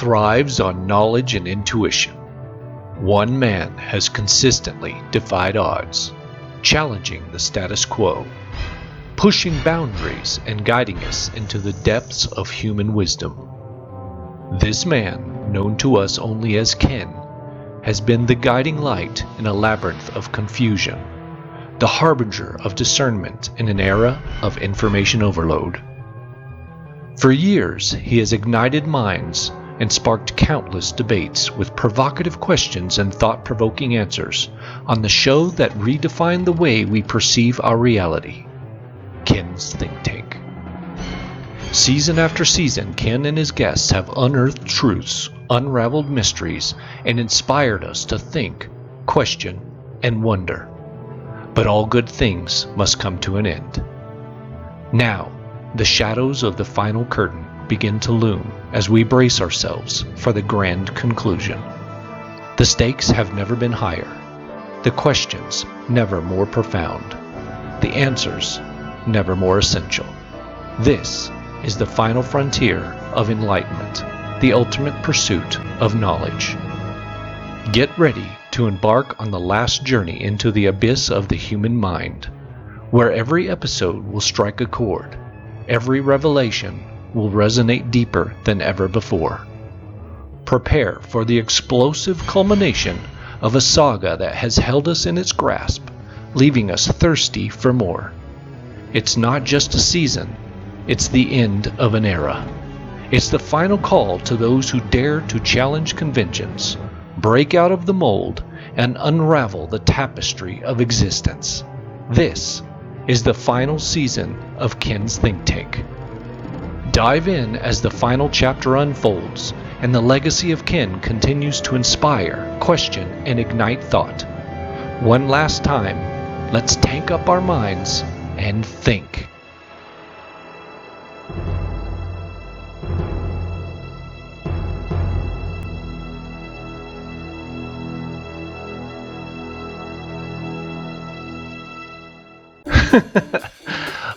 thrives on knowledge and intuition. One man has consistently defied odds, challenging the status quo, pushing boundaries and guiding us into the depths of human wisdom. This man, known to us only as Ken, has been the guiding light in a labyrinth of confusion, the harbinger of discernment in an era of information overload. For years, he has ignited minds and sparked countless debates with provocative questions and thought-provoking answers on the show that redefined the way we perceive our reality, Ken's Think Tank. Season after season, Ken and his guests have unearthed truths, unraveled mysteries, and inspired us to think, question, and wonder. But all good things must come to an end. Now, the shadows of the final curtain begin to loom as we brace ourselves for the grand conclusion. The stakes have never been higher, the questions never more profound, the answers never more essential. This is the final frontier of enlightenment, the ultimate pursuit of knowledge. Get ready to embark on the last journey into the abyss of the human mind, where every episode will strike a chord, every revelation will resonate deeper than ever before. Prepare for the explosive culmination of a saga that has held us in its grasp, leaving us thirsty for more. It's not just a season, it's the end of an era. It's the final call to those who dare to challenge conventions, break out of the mold, and unravel the tapestry of existence. This is the final season of Ken's Think Tank. Dive in as the final chapter unfolds and the legacy of Ken continues to inspire, question, and ignite thought. One last time, let's tank up our minds and think.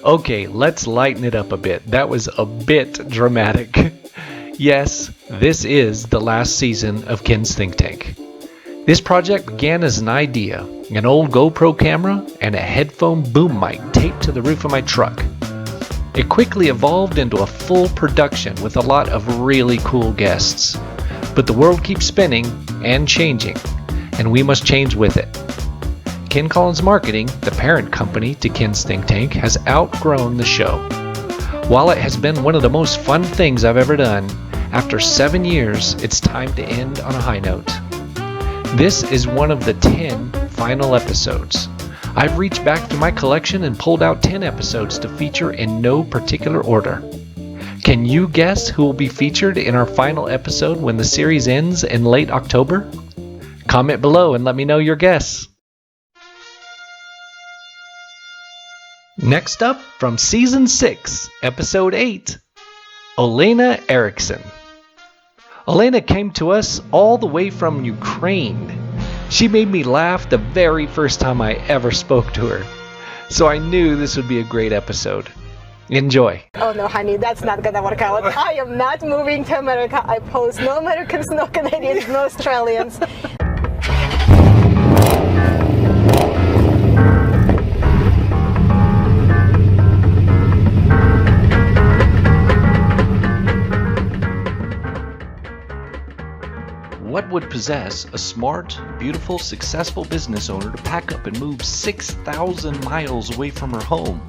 Okay, let's lighten it up a bit. That was a bit dramatic. Yes, this is the last season of Ken's Think Tank. This project began as an idea, an old GoPro camera and a headphone boom mic taped to the roof of my truck. It quickly evolved into a full production with a lot of really cool guests. But the world keeps spinning and changing, and we must change with it. Ken Collins Marketing, the parent company to Ken's Think Tank, has outgrown the show. While it has been one of the most fun things I've ever done, after 7 years, it's time to end on a high note. This is one of the 10 final episodes. I've reached back through my collection and pulled out 10 episodes to feature in no particular order. Can you guess who will be featured in our final episode when the series ends in late October? Comment below and let me know your guess. Next up, from Season 6, Episode 8, Olena Eriksson. Olena came to us all the way from Ukraine. She made me laugh the very first time I ever spoke to her, so I knew this would be a great episode. Enjoy. Oh no, honey, that's not gonna work out. I am not moving to America. I pose no Americans, no Canadians, no Australians. What would possess a smart, beautiful, successful business owner to pack up and move 6,000 miles away from her home?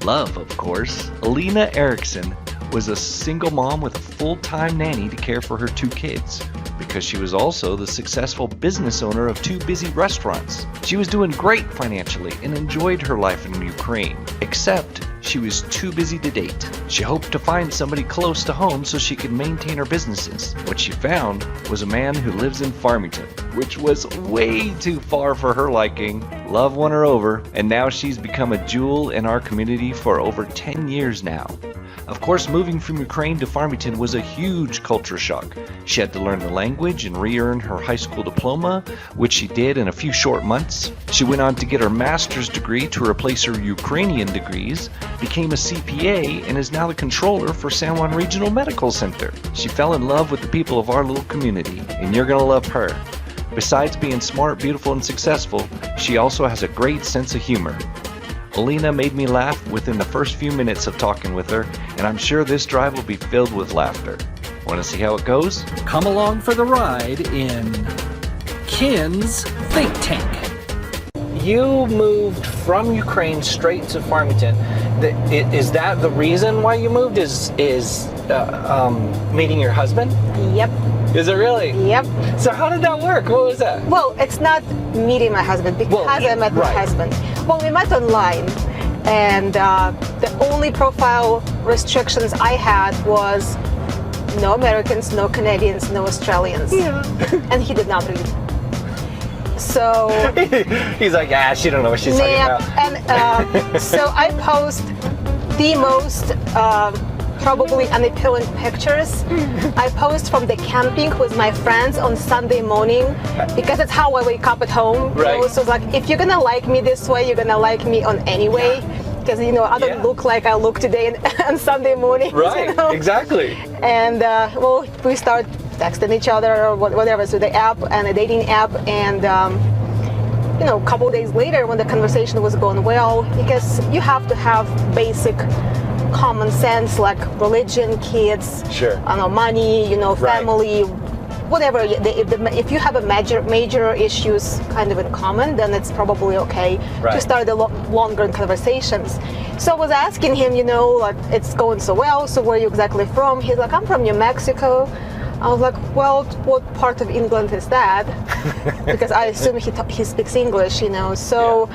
Love, of course. Olena Eriksson was a single mom with a full-time nanny to care for her 2 kids, because she was also the successful business owner of 2 busy restaurants. She was doing great financially and enjoyed her life in Ukraine, except she was too busy to date. She hoped to find somebody close to home so she could maintain her businesses. What she found was a man who lives in Farmington, which was way too far for her liking. Love won her over, and now she's become a jewel in our community for over 10 years now. Of course, moving from Ukraine to Farmington was a huge culture shock. She had to learn the language and re-earn her high school diploma, which she did in a few short months. She went on to get her master's degree to replace her Ukrainian degrees, became a CPA, and is now the controller for San Juan Regional Medical Center. She fell in love with the people of our little community, and you're gonna love her. Besides being smart, beautiful, and successful, she also has a great sense of humor. Alina made me laugh within the first few minutes of talking with her, and I'm sure this drive will be filled with laughter. Want to see how it goes? Come along for the ride in Ken's Think Tank. You moved from Ukraine straight to Farmington. Is that the reason why you moved? Is meeting your husband? Yep. Is it really? Yep. So how did that work? What was that? Well, it's not meeting my husband because I met my husband. Well, we met online, and the only profile restrictions I had was no Americans, no Canadians, no Australians. Yeah. And he did not read. So he's like, she don't know what she's talking about. And so I post the most probably unappealing pictures. I post from the camping with my friends on Sunday morning because it's how I wake up at home. Right. You know? So it's like, if you're gonna like me this way, you're gonna like me on any way. Because I don't look like I look today on Sunday morning. Right. Exactly. And well, we start texting each other or whatever, so the app and a dating app, and a couple of days later when the conversation was going well, because you have to have basic common sense like religion, kids, money, family, whatever. If you have a major issues kind of in common, then it's probably okay to start the longer conversations. So I was asking him, like, it's going so well, so where are you exactly from? He's like, I'm from New Mexico. I was like, well, what part of England is that? Because I assume he speaks English, so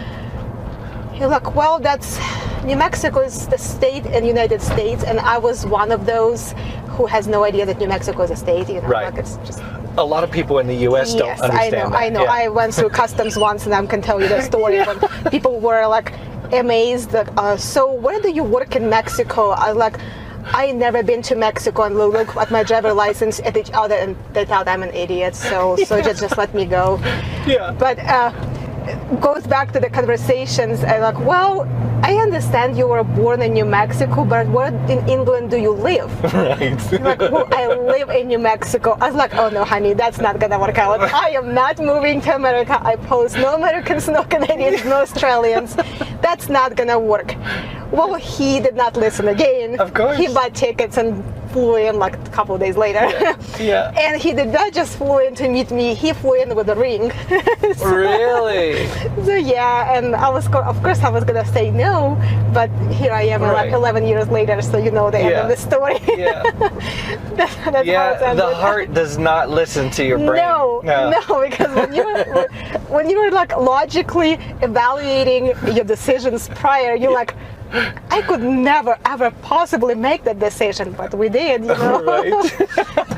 he's like, well, that's New Mexico is the state in the United States, and I was one of those who has no idea that New Mexico is a state, Right. Like it's just... A lot of people in the U.S. don't understand that. I know. Yeah. I went through customs once, and I can tell you the story when people were like amazed that, so where do you work in Mexico? I was like, I never been to Mexico, and look at my driver license at each other, and they thought I'm an idiot. So just let me go. Yeah. But goes back to the conversations. I'm like, well, I understand you were born in New Mexico, but where in England do you live? Right. Like, well, I live in New Mexico. I was like, oh no, honey, that's not gonna work out. I am not moving to America. I post no Americans, no Canadians, no Australians. That's not gonna work. Well, he did not listen again. Of course. He bought tickets and flew in like a couple of days later. Yeah. And he did not just flew in to meet me, he flew in with a ring. Really? So yeah, and of course I was gonna say no, but here I am like 11 years later, so the end of the story. Yeah. That's how it's ended. The heart does not listen to your brain. No, because when you're like logically evaluating your decisions prior, you're like, I could never ever possibly make that decision, but we did, Right.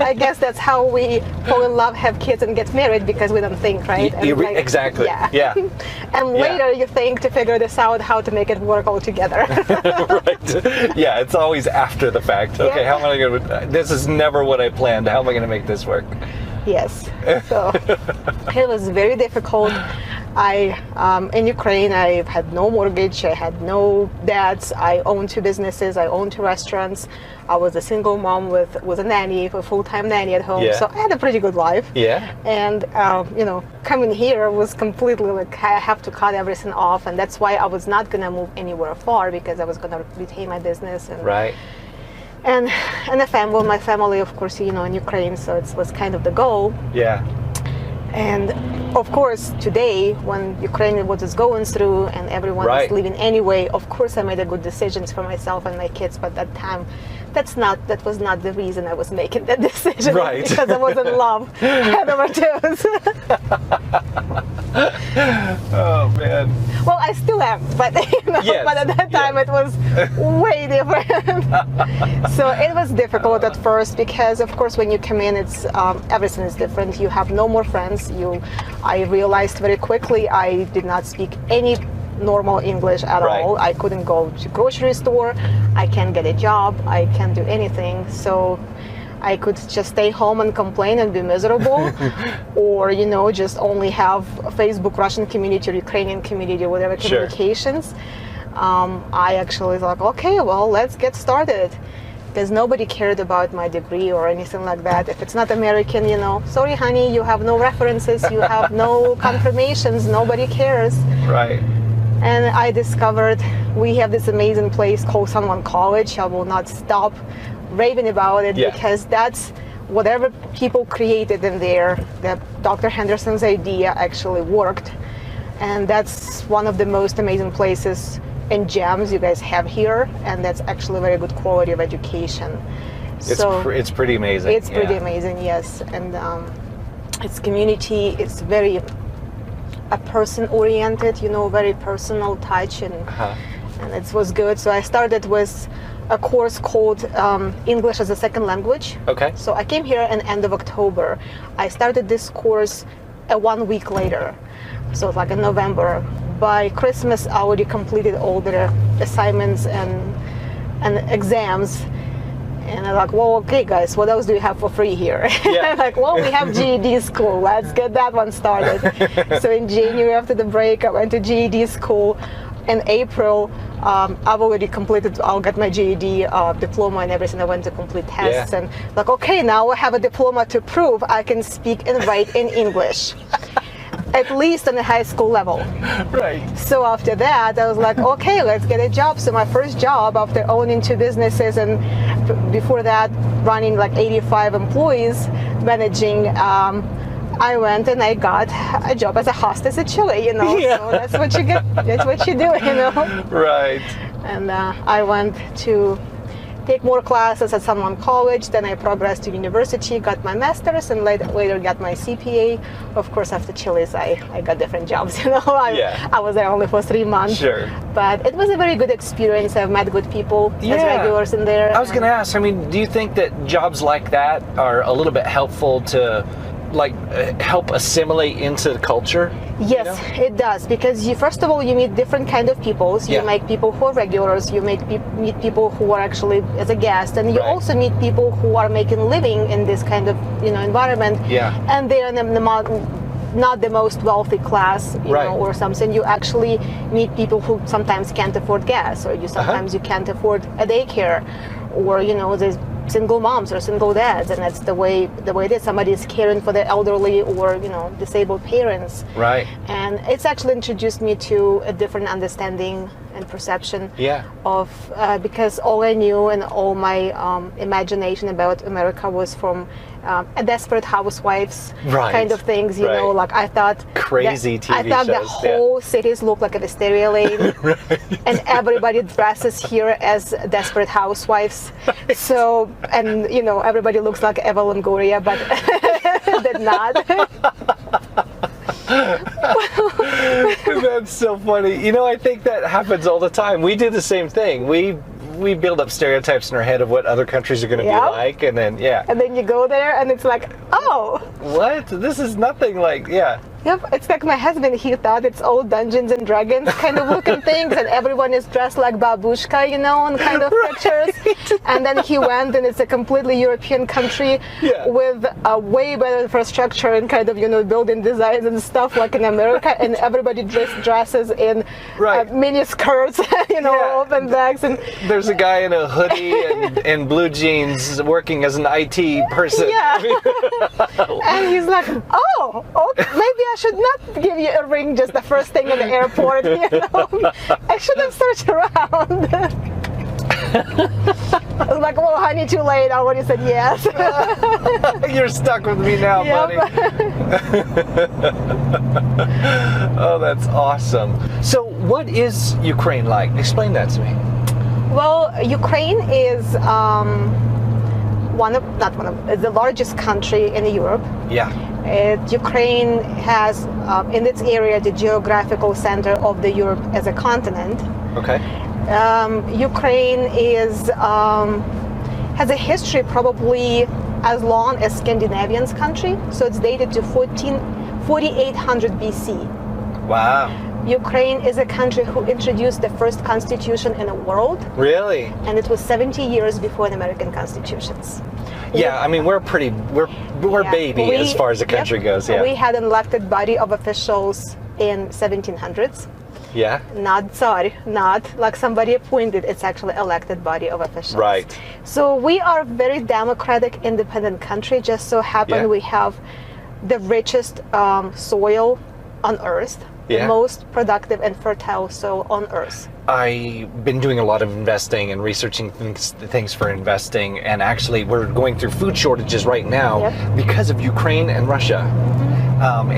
I guess that's how we fall in love, have kids, and get married, because we don't think, right? Exactly. Yeah. And later you think to figure this out, how to make it work all together. Right. Yeah, it's always after the fact. Okay, how am I going to? This is never what I planned. How am I going to make this work? Yes. So it was very difficult. In Ukraine, I had no mortgage, I had no debts, I owned 2 businesses, I owned 2 restaurants. I was a single mom with a nanny, a full-time nanny at home, so I had a pretty good life. Yeah. And, coming here was completely like, I have to cut everything off, and that's why I was not going to move anywhere far, because I was going to retain my business. And, right. And my family, of course, in Ukraine, so it was kind of the goal. Yeah. And of course, today, when Ukraine was going through and everyone is leaving anyway, of course I made a good decisions for myself and my kids, but that time, that was not the reason I was making that decision. Right. Because I was in love, head over toes. Oh man. Well, I still am, but but at that time it was way different. So it was difficult at first, because of course when you come in, it's everything is different. You have no more friends. I realized very quickly I did not speak any normal English at Right. all. I couldn't go to grocery store. I can't get a job. I can't do anything. So I could just stay home and complain and be miserable, or just only have a Facebook Russian community, or Ukrainian community, whatever Sure. communications. I actually thought, okay, well, let's get started, because nobody cared about my degree or anything like that. If it's not American, sorry, honey, you have no references, you have no confirmations, nobody cares. Right. And I discovered we have this amazing place called San Juan College. I will not stop raving about it, Yeah. because that's whatever people created in there, that Dr. Henderson's idea actually worked. And that's one of the most amazing places and gems you guys have here, and that's actually very good quality of education. It's pretty amazing. It's pretty Yeah. amazing, yes. And it's community, it's very a person oriented, very personal touch, and it was good. So I started with a course called English as a Second Language. Okay. So I came here in end of October. I started this course 1 week later, so it's like in November. By Christmas, I already completed all the assignments and exams. And I'm like, well, okay, guys, what else do you have for free here? Yeah. Like, well, we have GED school. Let's get that one started. So in January, after the break, I went to GED school. In April, I've already completed, I'll get my GED diploma and everything. I went to complete tests. Yeah. And like, okay, now I have a diploma to prove I can speak and write in English. At least on the high school level. Right. So after that, I was like, okay, let's get a job. So my first job after owning 2 businesses, and before that running like 85 employees, managing, I went and I got a job as a hostess at Chile, Yeah. So that's what you get, that's what you do, Right. And I went to take more classes at San Juan College, then I progressed to university, got my master's, and later got my CPA. Of course, after Chile's, I got different jobs, Yeah. I was there only for 3 months. Sure. But it was a very good experience. I've met good people as Yeah. regulars in there. I was going to ask, do you think that jobs like that are a little bit helpful to help assimilate into the culture? Yes, it does, because first of all, you meet different kind of people. So Yeah. you meet people who are regulars, you meet people who are actually as a guest, and you Right. also meet people who are making a living in this kind of environment. Yeah. And they're not the most wealthy class, Right. or something. You actually meet people who sometimes can't afford gas, or sometimes you can't afford a daycare, or there's single moms or single dads, and that's the way it is. Somebody is caring for their elderly or disabled parents. Right. And it's actually introduced me to a different understanding and perception Yeah. of because all I knew and all my imagination about America was from a Desperate Housewives Right. kind of things. Right. Like I thought Crazy I TV thought the shows, yeah. whole cities look like a Wisteria lane, and everybody dresses here as Desperate Housewives. So and everybody looks like Eva Longoria, but did not. That's so funny. I think that happens all the time. We do the same thing. We build up stereotypes in our head of what other countries are going to Yeah. be like, and then And then you go there and it's like, oh, what? This is nothing like yep, it's like my husband, he thought it's all Dungeons and Dragons kind of looking things, and everyone is dressed like babushka, in kind of pictures. And then he went, and it's a completely European country Yeah. with a way better infrastructure and kind of, building designs and stuff like in America, and everybody dresses in Right. mini skirts, Yeah. open backs, and There's a guy in a hoodie and blue jeans working as an IT person. yeah. And he's like, oh, okay, maybe I should not give you a ring just the first thing in the airport, I should have searched around. I was like, well, honey, too late. I already said yes. You're stuck with me now, buddy. Oh, that's awesome. So what is Ukraine like? Explain that to me. Well, Ukraine is it's the largest country in Europe. Yeah. Ukraine has in its area the geographical center of the Europe as a continent. Okay. Ukraine has a history probably as long as Scandinavian's country, so it's dated to 4800 BC. Wow. Ukraine is a country who introduced the first constitution in the world, Really? and it was 70 years before the American constitutions. Yeah, I mean, we're Yeah. baby as far as the country goes. Yeah. We had an elected body of officials in 1700s. Yeah. Not sorry, not like somebody appointed. It's actually elected body of officials. Right. So we are a very democratic, independent country. Just so happen Yeah. we have the richest soil on Earth, Yeah. the most productive and fertile soil on Earth. I've been doing a lot of investing and researching things for investing, and actually we're going through food shortages right now Yep. because of Ukraine and Russia,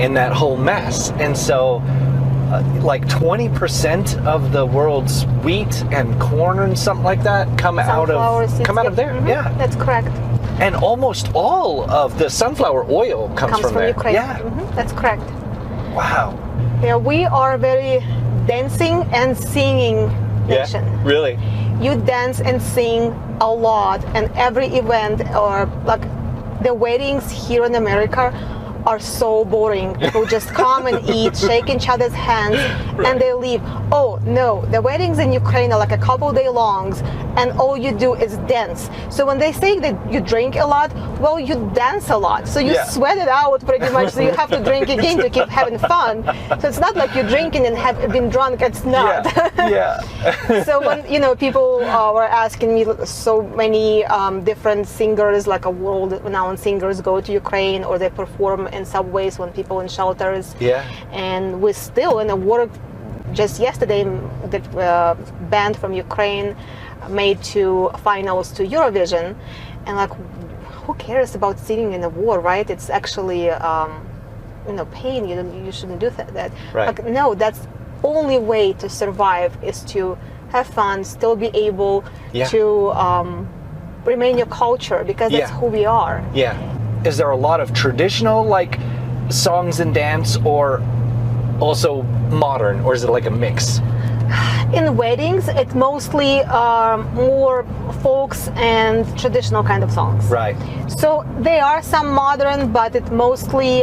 and that whole mess. And so like 20% of the world's wheat and corn and something like that come out Sunflower of seeds, there. mhm, Yeah. that's correct. And almost all of the sunflower oil comes from there. Ukraine. Yeah. That's correct. Wow. Yeah, we are very dancing and singing nation. Yeah. Really. You dance and sing a lot, and every event or like the weddings here in America are so boring. People just come and eat, shake each other's hands, and they leave. Oh no, the weddings in Ukraine are like a couple day longs, and all you do is dance. So when they say that you drink a lot, well, you dance a lot. So you Yeah. sweat it out pretty much. So you have to drink again to keep having fun. So it's not like you're drinking and have been drunk. It's not. Yeah. So when people were asking me, so many different singers, like a world-renowned singers, go to Ukraine or they perform in subways when people in shelters. Yeah. And we're still in a war. Just yesterday, the band from Ukraine made to finals to Eurovision, and like, who cares about singing in a war, right? It's actually pain. You shouldn't do that. Right. Like, no, that's only way to survive is to have fun, still be able Yeah. to remain your culture, because that's Yeah. who we are. Yeah. Is there a lot of traditional like songs and dance, or also modern, or is it like a mix? In weddings, it's mostly more folks and traditional kind of songs. Right. So there are some modern, but it mostly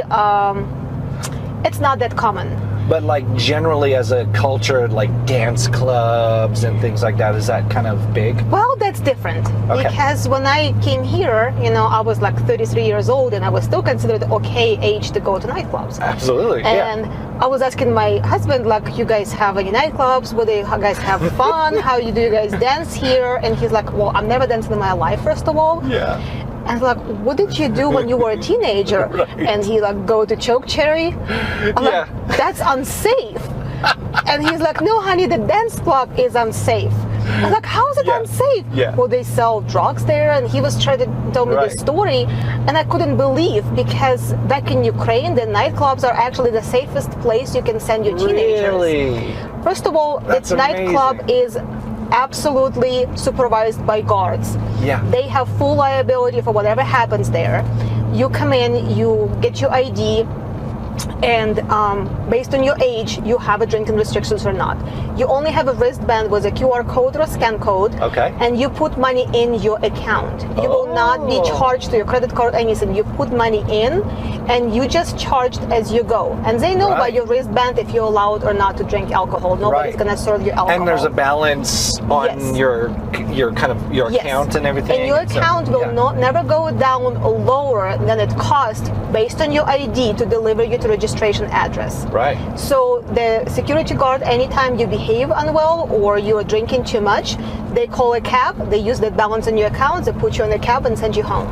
it's not that common. But like generally as a culture, like dance clubs and things like that, is that kind of big? Well, that's different. Okay. Because when I came here, I was like 33 years old, and I was still considered okay age to go to nightclubs. Absolutely. And I was asking my husband, like, you guys have any nightclubs? Would you guys have fun? How do you guys dance here? And he's like, well, I've never danced in my life, first of all. Yeah. And like, what did you do when you were a teenager? Right. And he like, go to choke cherry. I'm Yeah. like, that's unsafe. And he's like, no, honey, the dance club is unsafe. I was like, how is it Yeah. unsafe? Yeah. Well, they sell drugs there, and he was trying to tell me Right. the story, and I couldn't believe, because back in Ukraine, the nightclubs are actually the safest place you can send your teenagers. Really? First of all, That's the nightclub amazing. is absolutely supervised by guards. Yeah. They have full liability for whatever happens there. You come in, you get your ID, and based on your age, you have a drinking restrictions or not. You only have a wristband with a QR code or a scan code, Okay. and you put money in your account. You will not be Oh. charged to your credit card or anything. You put money in, and you just charged as you go. And they know by Right. your wristband if you're allowed or not to drink alcohol. Nobody's Right. gonna serve you alcohol. And there's a balance on Yes. your kind of your Yes. account and everything. And your So, account will yeah. never go down lower than it cost based on your ID to deliver you to registration address. Right. So the security guard, anytime you behave unwell or you are drinking too much, they call a cab, they use that balance in your account, they put you in a cab and send you home.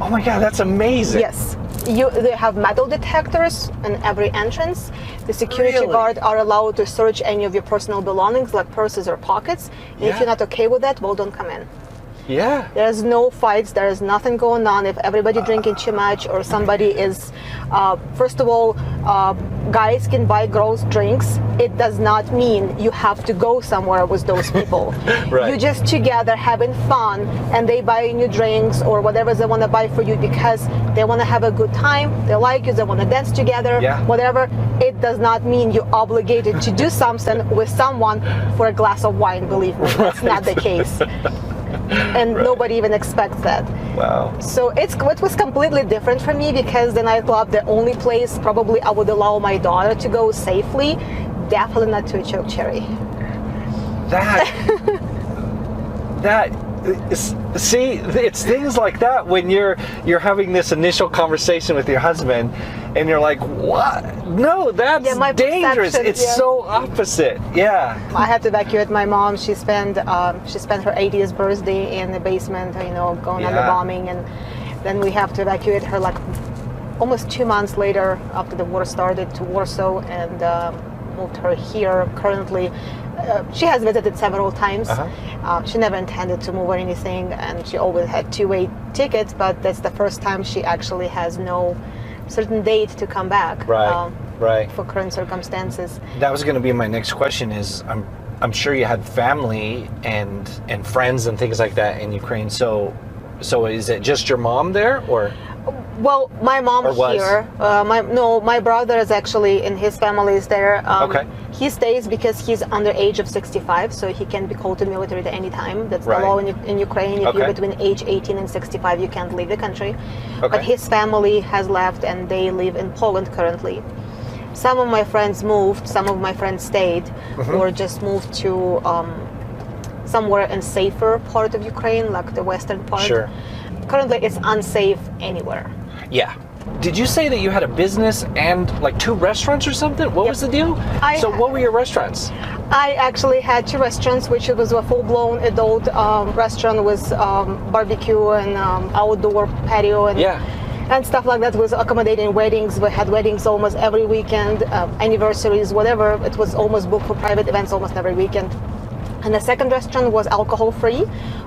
Oh my God, that's amazing. Yes. They have metal detectors in every entrance. The security Really? guard are allowed to search any of your personal belongings like purses or pockets. And if Yeah. you're not okay with that, well, don't come in. Yeah. There's no fights. There is nothing going on. If everybody drinking too much or somebody is, first of all, guys can buy girls drinks. It does not mean you have to go somewhere with those people. Right. You're just together having fun, and they buy you drinks or whatever they want to buy for you because they want to have a good time. They like you. They want to dance together. Yeah. Whatever. It does not mean you're obligated to do something with someone for a glass of wine. Believe me, that's not the case. And nobody even expects that. Wow. So it was completely different for me because the nightclub, the only place probably I would allow my daughter to go safely, definitely not to a choke cherry. See, it's things like that when you're having this initial conversation with your husband, and you're like, "What? No, that's dangerous." It's so opposite. Yeah. I had to evacuate my mom. She spent her 80th birthday in the basement, going under bombing, and then we have to evacuate her like almost 2 months later after the war started to Warsaw, and moved her here currently. She has visited several times. She never intended to move or anything, and she always had two-way tickets, but that's the first time she actually has no certain date to come back. Right. For current circumstances. That was going to be my next question. Is I'm sure you had family and friends and things like that in Ukraine. So is it just your mom there, or? Well, my mom here. My brother is actually, in his family is there. Okay. He stays because he's under age of 65, so he can be called to the military at any time. That's the law in Ukraine. If you're between age 18 and 65, you can't leave the country. But his family has left, and they live in Poland currently. Some of my friends moved, some of my friends stayed, or just moved to somewhere in safer part of Ukraine, like the western part. Sure. Currently, it's unsafe anywhere. Yeah. Did you say that you had a business and like 2 restaurants or something? What was the deal? What were your restaurants? I actually had 2 restaurants, which was a full-blown adult restaurant with barbecue and outdoor patio and stuff like that. Was accommodating weddings. We had weddings almost every weekend, anniversaries, whatever. It was almost booked for private events almost every weekend. And the second restaurant was alcohol-free,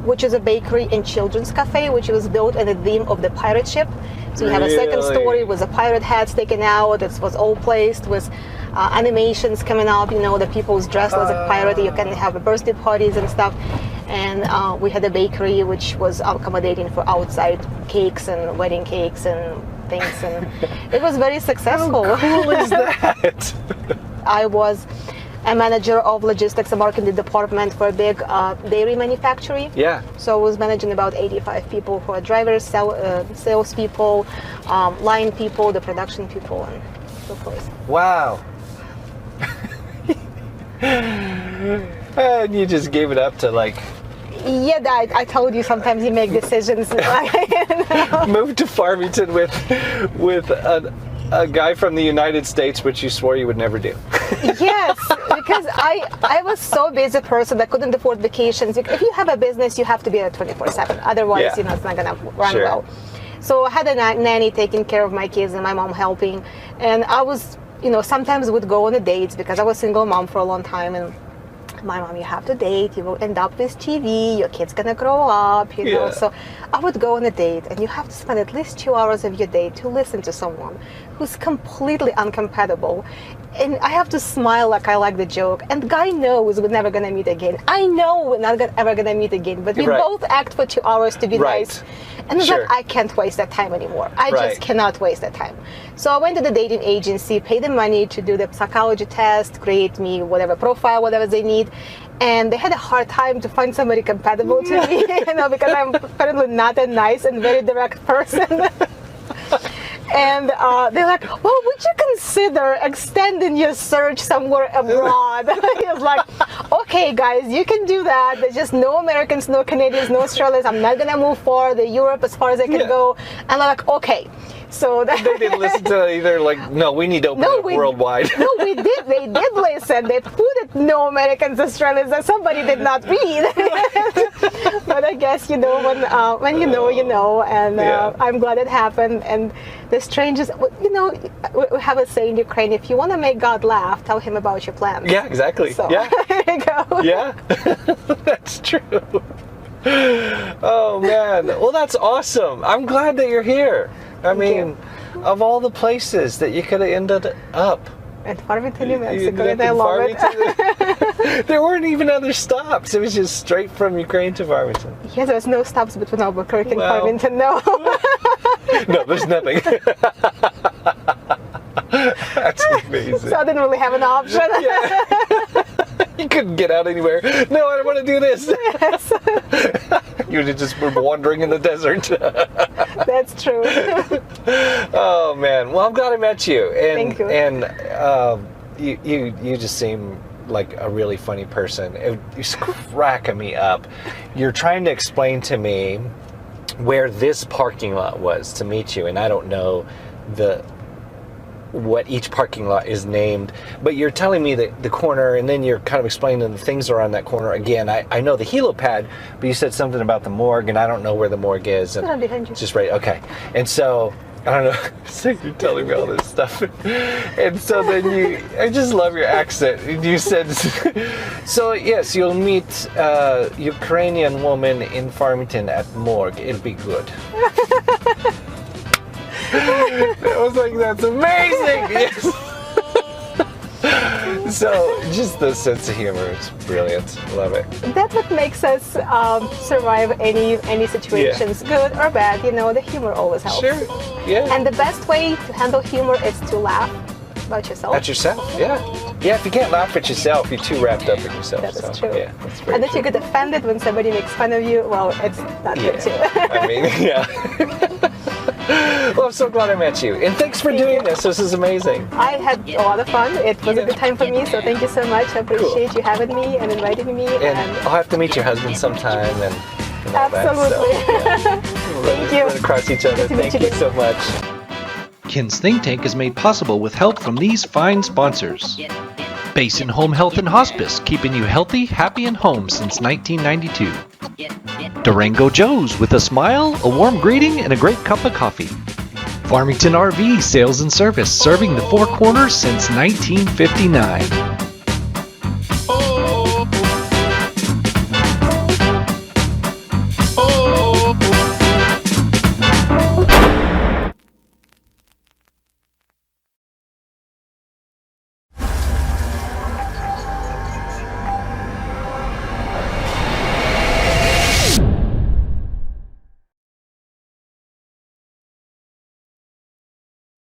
which is a bakery and children's cafe, which was built in the theme of the pirate ship. So you have a second story with the pirate hats taken out. It was all placed with animations coming up. The people's dressed as a pirate. You can have birthday parties and stuff. And we had a bakery, which was accommodating for outside cakes and wedding cakes and things. And it was very successful. How cool is that? I was a manager of logistics and marketing department for a big dairy manufacturer. Yeah. So I was managing about 85 people who are drivers, sales people, line people, the production people, and so forth. Wow. And you just gave it up to like... Yeah, I told you sometimes you make decisions. Moved to Farmington with a guy from the United States, which you swore you would never do. Yes, because I was so busy person that couldn't afford vacations. If you have a business, you have to be there 24/7. Otherwise, it's not going to run well. So I had a nanny taking care of my kids and my mom helping. And I was, sometimes would go on a dates because I was a single mom for a long time. And my mom, you have to date, you will end up with TV, your kid's gonna grow up, know. So I would go on a date, and you have to spend at least 2 hours of your day to listen to someone who's completely uncompatible. And I have to smile like I like the joke. And the guy knows we're never gonna meet again. I know we're not ever gonna meet again, but we both act for 2 hours to be nice. And it's like, I can't waste that time anymore. I just cannot waste that time. So I went to the dating agency, paid them money to do the psychology test, create me whatever profile, whatever they need. And they had a hard time to find somebody compatible to me, because I'm apparently not a nice and very direct person. And they're like, well, would you consider extending your search somewhere abroad? He was like, okay, guys, you can do that. There's just no Americans, no Canadians, no Australians. I'm not going to move far to Europe as far as I can go. And I'm like, okay. So they didn't listen to either, like, no, we need to open up worldwide. No, we did. They did listen. They put it, no Americans, Australians, that somebody did not read. But I guess, when you know, you know. And I'm glad it happened. And the strangest, we have a saying in Ukraine, if you want to make God laugh, tell him about your plans. Yeah, exactly. So, yeah. There you go. Yeah, that's true. Oh, man. Well, that's awesome. I'm glad that you're here. I mean, of all the places that you could have ended up. At Farmington, New Mexico, and I love it. There weren't even other stops. It was just straight from Ukraine to Farmington. Yeah, there's no stops between Albuquerque and Farmington, no. No, there's nothing. That's amazing. So I didn't really have an option. You couldn't get out anywhere. No, I don't want to do this. Yes. You just were wandering in the desert. That's true. Oh, man. Well, I'm glad I met you. And, thank you. And You just seem like a really funny person. You're cracking me up. You're trying to explain to me where this parking lot was to meet you, and I don't know what each parking lot is named, but you're telling me that the corner, and then you're kind of explaining the things around that corner. Again, I know the helipad, but you said something about the morgue, and I don't know where the morgue is. And behind you. just right, okay. And so, I don't know, so you're telling me all this stuff. And so then I just love your accent. You said, so yes, you'll meet a Ukrainian woman in Farmington at morgue. It'll be good. I was like, that's amazing! Yes. So, just the sense of humor, it's brilliant. Love it. That's what makes us survive any situations, good or bad. The humor always helps. Sure, yeah. And the best way to handle humor is to laugh about yourself. At yourself, yeah. Yeah, if you can't laugh at yourself, you're too wrapped up in yourself. That is so, true. Yeah, that's very and if true. you get offended when somebody makes fun of you, well, it's not good too. I mean, yeah. Well, I'm so glad I met you. And thanks for doing this. This is amazing. I had a lot of fun. It was a good time for me, so thank you so much. I appreciate you having me and inviting me. And I'll have to meet your husband sometime and all absolutely. That, so, yeah. Thank you. Run across each other. Good to meet Thank you. you so much. Ken's Think Tank is made possible with help from these fine sponsors. Basin Home Health and Hospice, keeping you healthy, happy, and home since 1992. Durango Joe's, with a smile, a warm greeting, and a great cup of coffee. Farmington RV Sales and Service, serving the Four Corners since 1959.